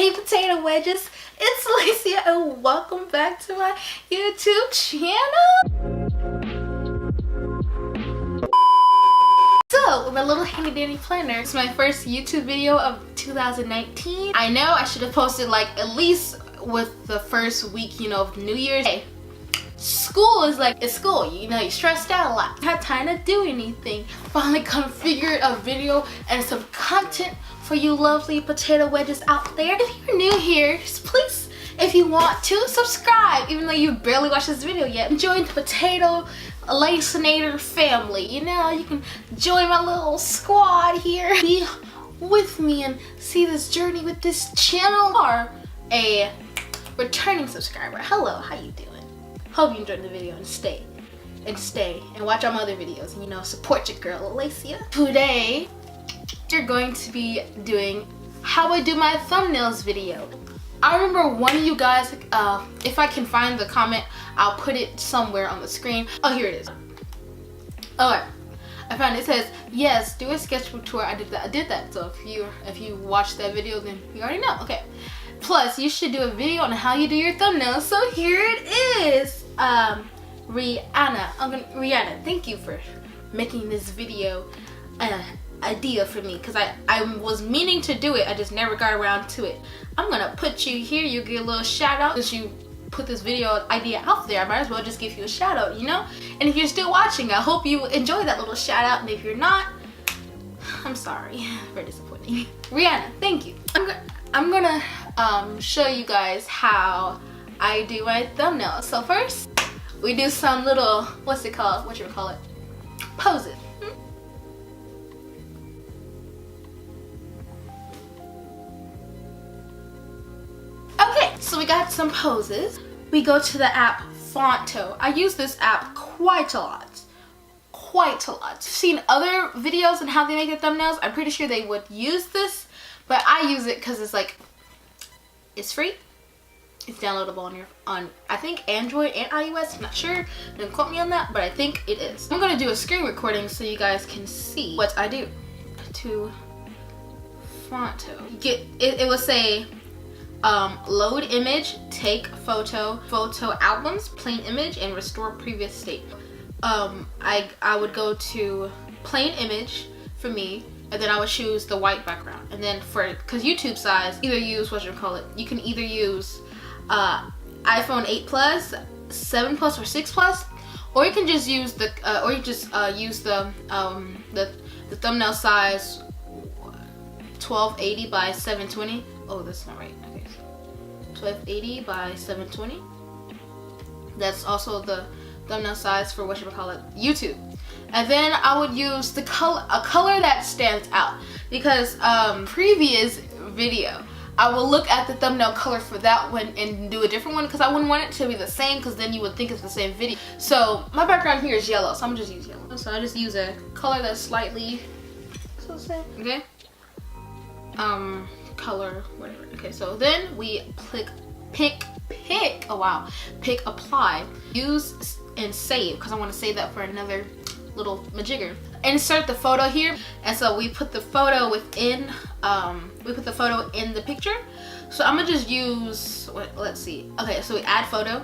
Hey potato wedges, it's Alaceia and welcome back to my YouTube channel. So, my little handy dandy planner. It's my first YouTube video of 2019. I know I should have posted like at least with the first week, of New Year's. Hey, school is like, it's school, you're stressed out a lot. I had time to do anything. Finally configured a video and some content for you lovely potato wedges out there. If you're new here, please, if you want to, subscribe. Even though you barely watched this video yet, join the Potato Alaceia family. You can join my little squad here. Be with me and see this journey with this channel. Or a returning subscriber. Hello, how you doing? Hope you enjoyed the video and stay and watch all my other videos and support your girl Alaceia. Today you're going to be doing how I do my thumbnails video. I remember one of you guys, if I can find the comment, I'll put it somewhere on the screen. Oh, here it is. Alright, I found it. It says, yes, do a sketchbook tour. I did that. So if you watched that video, then you already know. Okay. Plus, you should do a video on how you do your thumbnails. So here it is. Rihanna, thank you for making this video idea for me, because I was meaning to do it. I just never got around to it. I'm gonna put you here. You get a little shout out since you put this video idea out there. I might as well just give you a shout out, And if you're still watching, I hope you enjoy that little shout out. And if you're not, I'm sorry for disappointing. Rihanna, thank you. I'm gonna show you guys how I do my thumbnails. So first, we do some little, what you call it, poses. Okay, so we got some poses. We go to the app Fonto. I use this app quite a lot. Seen other videos on how they make their thumbnails. I'm pretty sure they would use this, but I use it because it's free. It's downloadable on I think Android and iOS. I'm not sure. Don't quote me on that, but I think it is. I'm gonna do a screen recording so you guys can see what I do. To Fonto, it will say load image, take photo albums, plain image, and restore previous state. I would go to plain image for me, and then I would choose the white background. And then because YouTube size, either use you can either use iPhone 8 Plus, 7 Plus, or 6 Plus, or you can just use the use the thumbnail size 1280 by 720. Oh, that's not right. Okay, 1280 by 720. That's also the thumbnail size for YouTube. And then I would use a color that stands out, because previous video I will look at the thumbnail color for that one and do a different one, because I wouldn't want it to be the same, because then you would think it's the same video. So my background here is yellow, so I'm gonna just use yellow. So I just use a color that's slightly okay. Color, whatever. Okay, so then we pick apply, use and save, because I want to save that for another little majigger. Insert the photo here, and so we put the photo in the picture. So I'm gonna just use, let's see. Okay, so we add photo.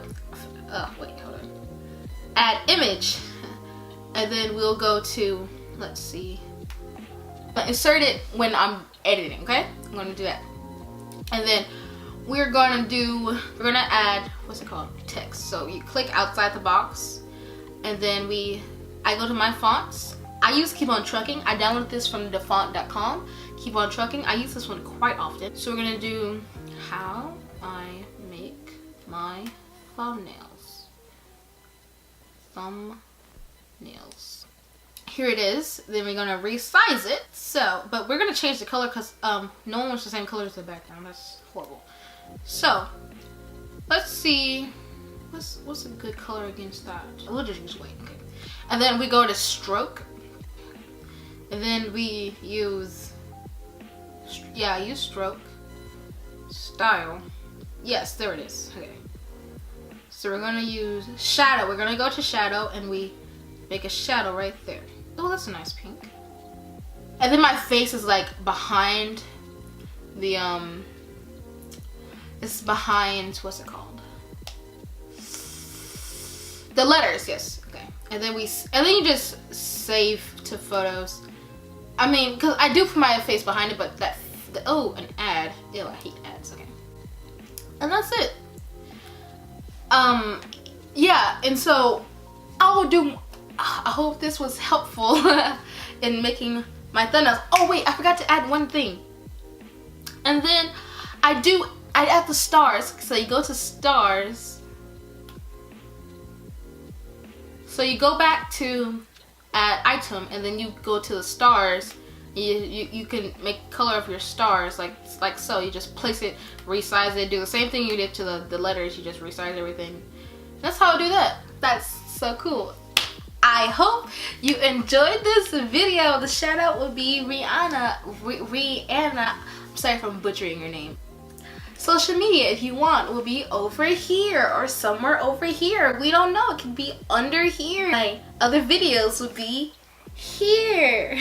Add image, and then we'll go to, let's see. Insert it when I'm editing. Okay, I'm gonna do that, and then we're gonna add, text. So you click outside the box, and then I go to my fonts. I use Keep On Trucking. I downloaded this from thefont.com. Keep On Trucking. I use this one quite often. So we're gonna do how I make my thumbnails. Here it is. Then we're gonna resize it. But we're gonna change the color because no one wants the same color as the background. That's horrible. So let's see, what's a good color against that? We'll just use white. Okay. And then we go to stroke, and then we use stroke, style. Yes, there it is. Okay. So we're gonna use shadow. We're gonna go to shadow, and we make a shadow right there. Oh, that's a nice pink. And then my face is like behind the It's behind, what's it called? The letters, yes. Okay. And then you just save to photos. I mean, cause I do put my face behind it, but oh, an ad. Ew, I hate ads. Okay. And that's it. Yeah, and so I hope this was helpful in making my thumbnails. Oh wait, I forgot to add one thing. And then I add the stars. So you go to stars. So you go back to add item, and then you go to the stars. You can make color of your stars like so. You just place it, resize it, do the same thing you did to the letters. You just resize everything. That's how I do that. That's so cool. I hope you enjoyed this video. The shout out would be Rihanna. I'm sorry if I'm butchering your name. Social media, if you want, will be over here or somewhere over here. We don't know. It could be under here. My other videos would be here.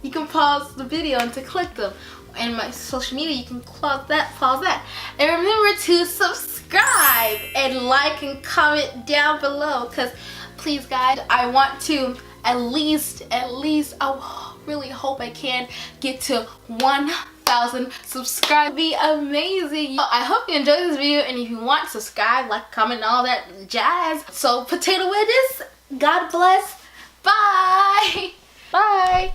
You can pause the video and to click them. And my social media, you can pause that. And remember to subscribe and like and comment down below. Because please guys, I want to at least, I really hope I can get to 1,000 subscribers. Be amazing. I hope you enjoyed this video, and if you want, subscribe, like, comment, and all that jazz. So potato wedges, God bless. Bye. Bye.